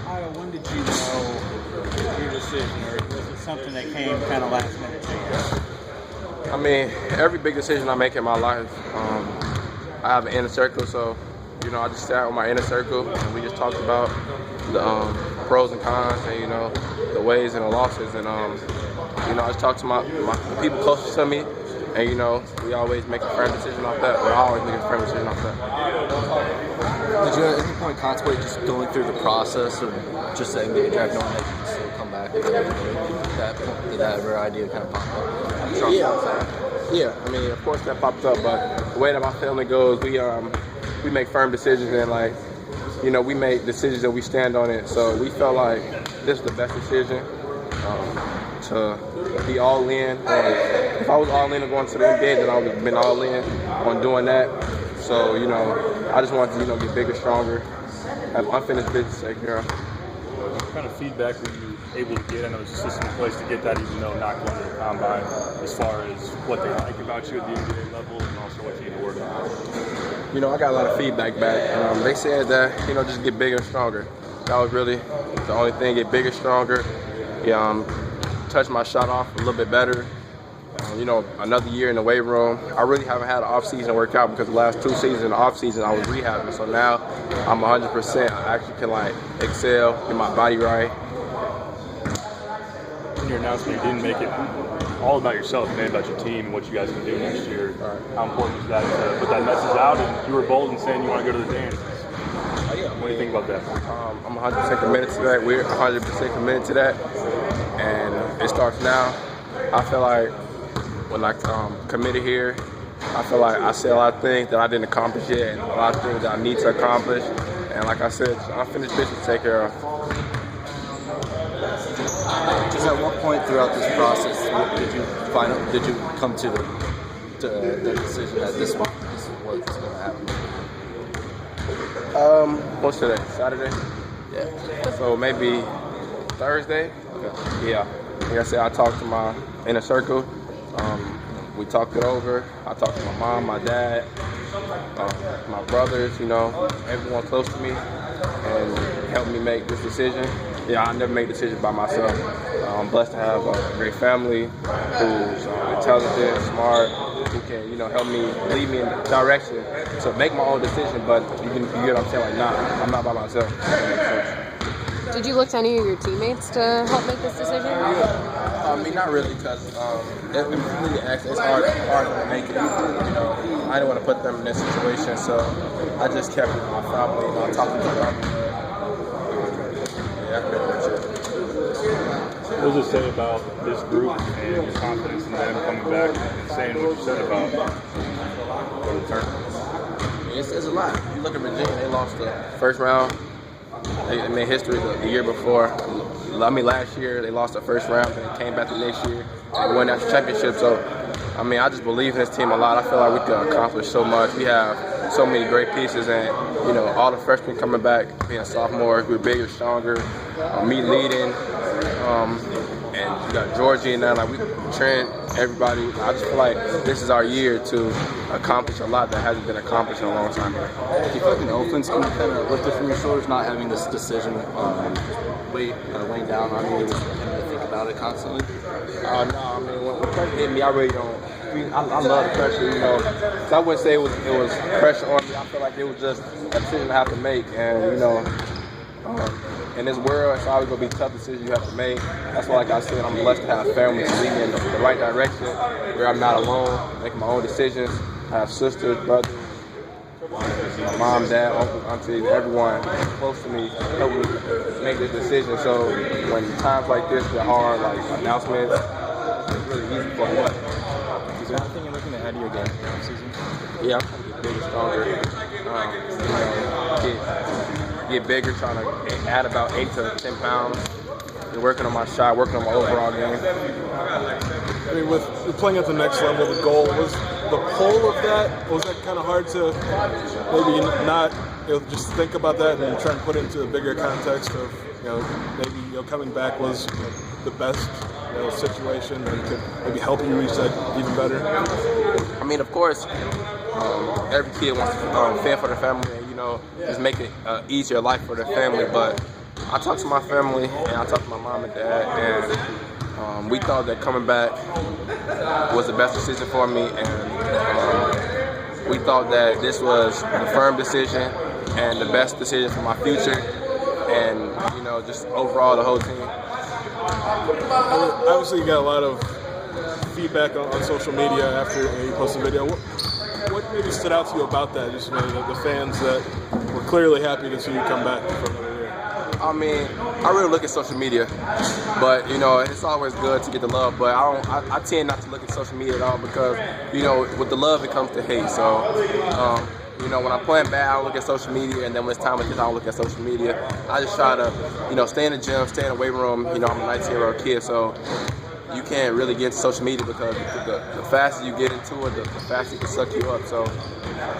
Ayo, when did you know your decision, or was it something that came kind of last minute to you? I mean, every big decision I make in my life, I have an inner circle, so I just sat with my inner circle and we just talked about the pros and cons and the ways and the losses, and I just talked to the people closest to me, and we always make a firm decision off that. Or I always make a firm decision off that. Did you at any point contemplate just going through the process of just saying the draft, knowing that you can still come back? Did that ever idea kind of pop up? Yeah. I mean, of course that popped up, but the way that my family goes, we make firm decisions, and we make decisions and we stand on it. So we felt like this is the best decision to be all in. If I was all in on going to the NBA, then I would have been all in on doing that. So I just wanted to get bigger, stronger, have unfinished business to take care of. What kind of feedback were you able to get? I know there's a system in place to get that, even though not going to the combine, as far as what they like about you at the NBA level and also what you need to work on? I got a lot of feedback back. They said that, just get bigger and stronger. That was really the only thing, get bigger, stronger. Touch my shot off a little bit better. Another year in the weight room. I really haven't had an off-season workout because the last 2 seasons in the off-season I was rehabbing. So now I'm 100%. I actually can excel, get my body right. In your announcement, you didn't make it all about yourself, you made it about your team and what you guys can do next year. How important was that to put that message out? And you were bold in saying you want to go to the dance. What do you think about that? I'm 100% committed to that. We're 100% committed to that. And it starts now. I feel like when I committed here, I feel like I said a lot of things that I didn't accomplish yet, and a lot of things that I need to accomplish. And like I said, unfinished business to take care of. Just at what point throughout this process did you come to the decision that this is what's going to happen? What's today? Saturday? Yeah. So maybe Thursday? Okay. Yeah. Like I said, I talked to my inner circle. We talked it over. I talked to my mom, my dad, my brothers, everyone close to me, and helped me make this decision. Yeah, I never made decisions by myself. I'm blessed to have a great family who's intelligent, smart, who can, help me, lead me in the direction to make my own decision. But you get what I'm saying? I'm not by myself. Did you look to any of your teammates to help make this decision? I mean, not really, because it's hard to make it. I didn't want to put them in this situation, so I just kept it with my family, talking to them. Yeah, pretty much it. What does it say about this group and your confidence in them coming back and saying what you said about the tournament? It's a lot. You look at Virginia, they lost the first round. They made history the year before. Last year they lost the first round, and they came back the next year and won that championship. So, I just believe in this team a lot. I feel like we can accomplish so much. We have so many great pieces, and all the freshmen coming back, being sophomores, we're bigger, stronger. Me leading, and you got Georgie and that. We Trent, everybody. I just feel like this is our year to accomplish a lot that hasn't been accomplished in a long time. Do you feel like an offense can kind of lift it from your shoulders, not having this decision weighing down on you, and to think about it constantly? No, when pressure hit me, I really don't. I love the pressure, So I wouldn't say it was pressure on me. I feel like it was just a decision I have to make, and in this world, it's always gonna be tough decisions you have to make. That's why, like I said, I'm blessed to have family to lead me in the right direction, where I'm not alone, making my own decisions. I have sisters, brothers, my mom, dad, uncle, aunties, everyone close to me help me make this decision. So when times like this get hard, like announcements, it's really easy for me. Is there anything you're looking to add to your game this season? Yeah, I'm trying to get bigger, stronger. Get bigger, trying to add about 8 to 10 pounds. Working on my shot, working on my overall game. I mean, with playing at the next level, the goal was the pull of that. Was that kind of hard to maybe not just think about that and try and put it into a bigger context of maybe coming back was the best situation and could maybe help you reach that even better? I mean, of course, every kid wants to fend for their family and, just make it easier life for their family. But I talked to my family and I talked to my mom and dad, and we thought that coming back was the best decision for me, and we thought that this was the firm decision and the best decision for my future, and just overall the whole team. Obviously, you got a lot of feedback on social media after you posted the video. What maybe stood out to you about that? Just maybe the fans that were clearly happy to see you come back for another year. I mean, I really look at social media, but it's always good to get the love. But I tend not to look at social media at all because with the love it comes the hate. So when I'm playing bad, I don't look at social media, and then when it's time like this, I don't look at social media. I just try to stay in the gym, stay in the weight room. I'm a 19-year-old kid, so you can't really get into social media because the faster you get into it, the faster it can suck you up. So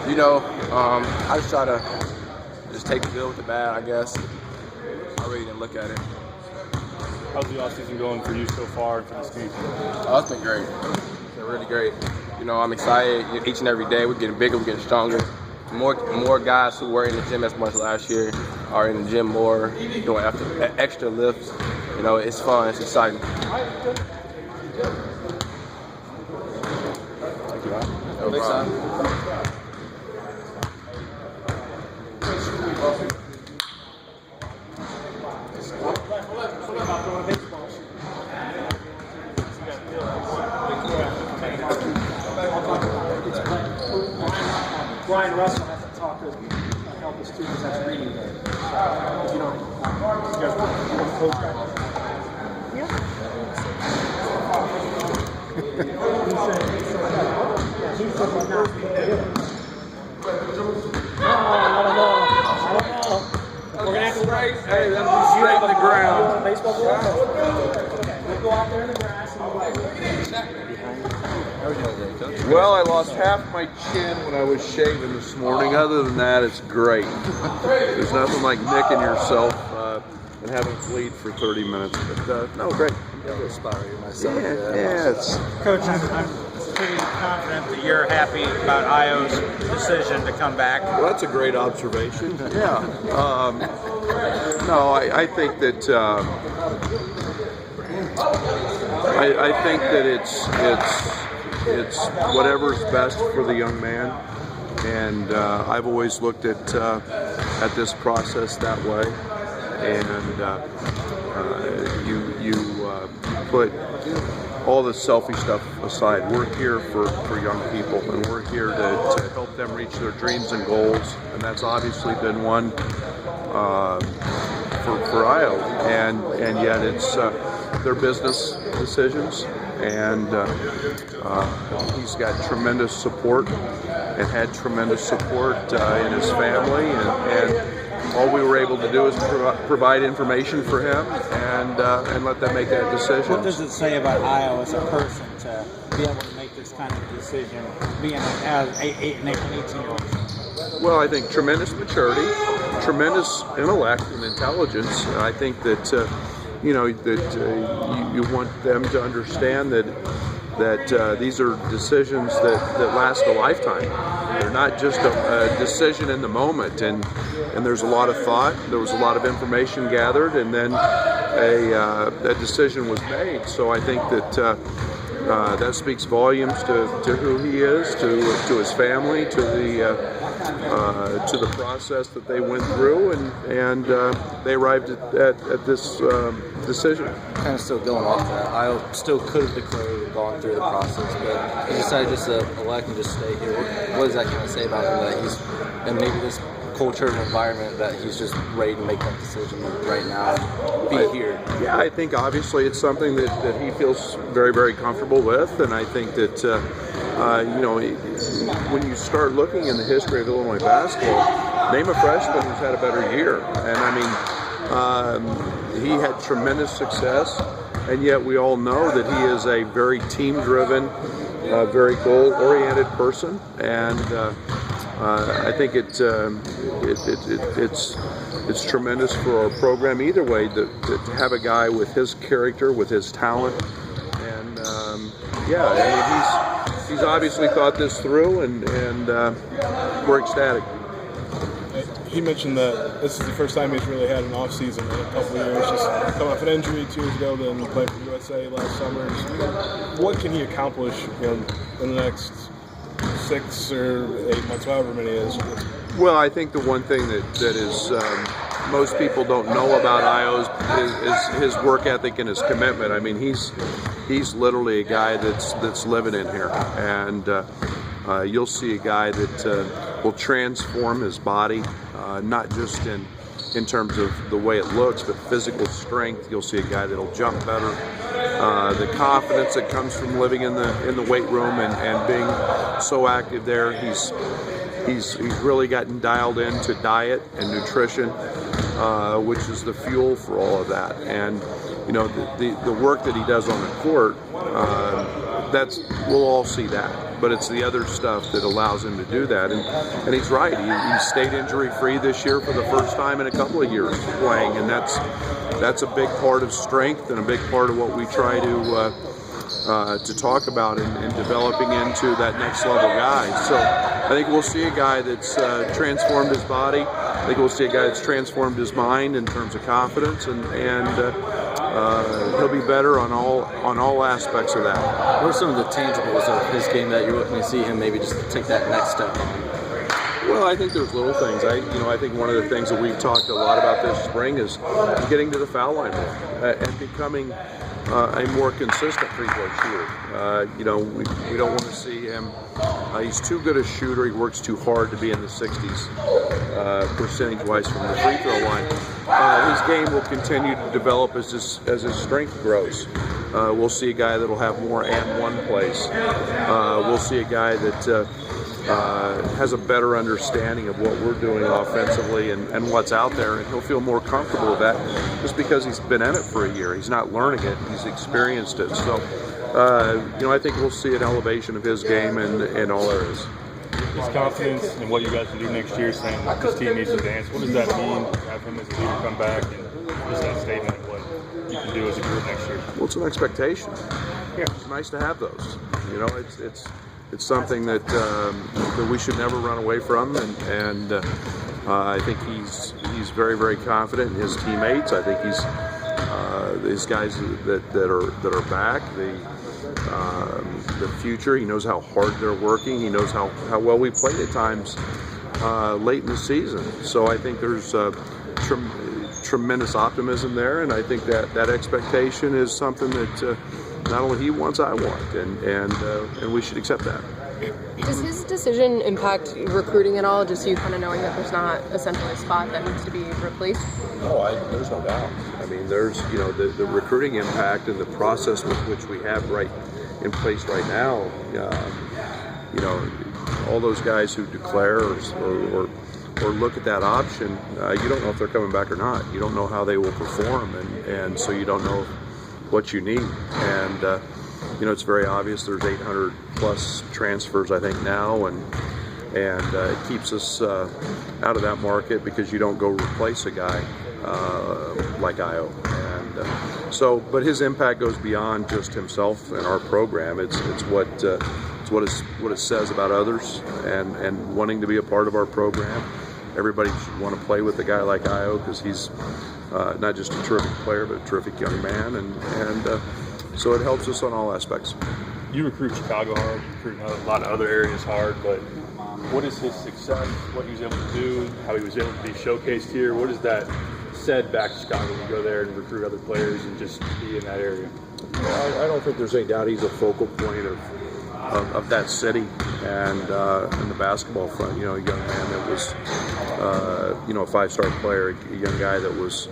I just try to just take the good with the bad, I guess. I really didn't look at it. How's the offseason going for you so far and for this team? Oh, it's been great. It's been really great. I'm excited each and every day. We're getting bigger, we're getting stronger. More guys who weren't in the gym as much last year are in the gym more, doing extra lifts. It's fun, it's exciting. Thank you, man. No problem. Brian Russell has to talk to help us too because that's reading day. If you don't, you guys want to coach guys? I don't know. We're going to have to Hey, that'll be straight to the ground. Baseball ball? Okay, we'll go out there in the grass and Well, I lost half my chin when I was shaving this morning. Other than that, it's great. There's nothing like nicking yourself and having it bleed for 30 minutes. But no, great. I'm inspiring myself. Yeah, it's Coach, I'm pretty confident that you're happy about Ayo's decision to come back. well, that's a great observation. Yeah. No, I think that I think that it's whatever's best for the young man, and I've always looked at this process that way. And you put all the selfish stuff aside. We're here for young people, and we're here to help them reach their dreams and goals, and that's obviously been one for Ayo, and yet it's their business decisions, and he's got tremendous support and had tremendous support in his family, and all we were able to do is provide information for him and let them make that decision. What does it say about Ayo as a person to be able to make this kind of decision, being an 18-year-old? Well, I think tremendous maturity, tremendous intellect and intelligence. I think that you want them to understand that these are decisions that last a lifetime. They're not just a decision in the moment, and there's a lot of thought. There was a lot of information gathered, and then a decision was made. So I think that that speaks volumes to who he is, to his family, to the process that they went through, and they arrived at this decision. Kind of still going off that. I still could have declared and gone through the process, but he decided just to elect and just stay here. What does that kind of say about him, that he's, and maybe this culture and environment, that he's just ready to make that decision right now and be here? Yeah, I think obviously it's something that he feels very, very comfortable with, and I think that when you start looking in the history of Illinois basketball, name a freshman who's had a better year. And I mean, he had tremendous success, and yet we all know that he is a very team-driven, very goal-oriented person, and I think it's tremendous for our program either way to have a guy with his character, with his talent, and I mean, he's obviously thought this through, and we're ecstatic. He mentioned that this is the first time he's really had an off season in a couple of years. Just coming off an injury 2 years ago, then playing for USA last summer. What can he accomplish in the next 6 or 8 months, however many it is? Well, I think the one thing that is most people don't know about Ayo is his work ethic and his commitment. I mean, he's literally a guy that's living in here, and you'll see a guy that will transform his body, not just in terms of the way it looks, but physical strength. You'll see a guy that'll jump better. The confidence that comes from living in the weight room and being so active there. He's really gotten dialed into diet and nutrition, which is the fuel for all of that. And you know, the work that he does on the court, we'll all see that. But it's the other stuff that allows him to do that. And he's right. He stayed injury-free this year for the first time in a couple of years playing, and that's a big part of strength and a big part of what we try to talk about in developing into that next level guy. So I think we'll see a guy that's transformed his body. I think we'll see a guy that's transformed his mind in terms of confidence, and he'll be better on all aspects of that. What are some of the tangibles of his game that you're looking to see him maybe just take that next step on? Well, I think there's little things. I think one of the things that we've talked a lot about this spring is getting to the foul line more and becoming a more consistent free throw shooter. We don't want to see him. He's too good a shooter. He works too hard to be in the 60s percentage-wise from the free throw line. His game will continue to develop as his strength grows. We'll see a guy that'll have more and one plays. We'll see a guy that has a better understanding of what we're doing offensively and what's out there, and he'll feel more comfortable with that just because he's been in it for a year. He's not learning it, he's experienced it. So, I think we'll see an elevation of his game in all areas. His confidence in what you guys can do next year, saying that this team needs to advance, what does that mean to have him as a leader come back, and just that statement of what you can do as a group next year? Well, it's an expectation. Yeah. It's nice to have those. It's something that we should never run away from, and I think he's very, very confident in his teammates. I think he's these guys that are back. The future. He knows how hard they're working. He knows how well we played at times late in the season. So I think there's tremendous optimism there, and I think that expectation is something that not only he wants, I want, and we should accept that. Does his decision impact recruiting at all, just you kind of knowing that there's not essentially a spot that needs to be replaced? No, there's no doubt. I mean, there's the recruiting impact and the process with which we have right in place right now. All those guys who declare or look at that option, you don't know if they're coming back or not. You don't know how they will perform, and so you don't know what you need. And it's very obvious there's 800 plus transfers I think now, and it keeps us out of that market because you don't go replace a guy like Ayo. And but his impact goes beyond just himself and our program. It's what it says about others and wanting to be a part of our program. Everybody should want to play with a guy like Ayo because he's not just a terrific player, but a terrific young man, and so it helps us on all aspects. You recruit Chicago hard, you recruit a lot of other areas hard, but what is his success, what he was able to do, how he was able to be showcased here? What is that said back to Chicago when you go there and recruit other players and just be in that area? Well, I don't think there's any doubt he's a focal point of that city and in the basketball front. A young man that was a five-star player, a young guy that was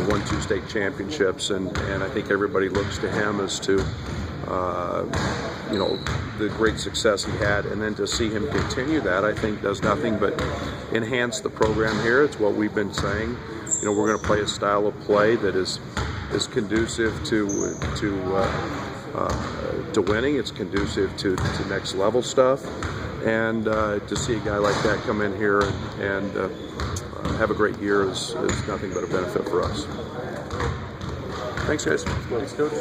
won 2 state championships, and I think everybody looks to him as to the great success he had, and then to see him continue that, I think does nothing but enhance the program here. It's what we've been saying. We're going to play a style of play that is conducive to winning. It's conducive to next level stuff, and to see a guy like that come in here and have a great year is nothing but a benefit for us. Thanks, guys. Thanks, Coach.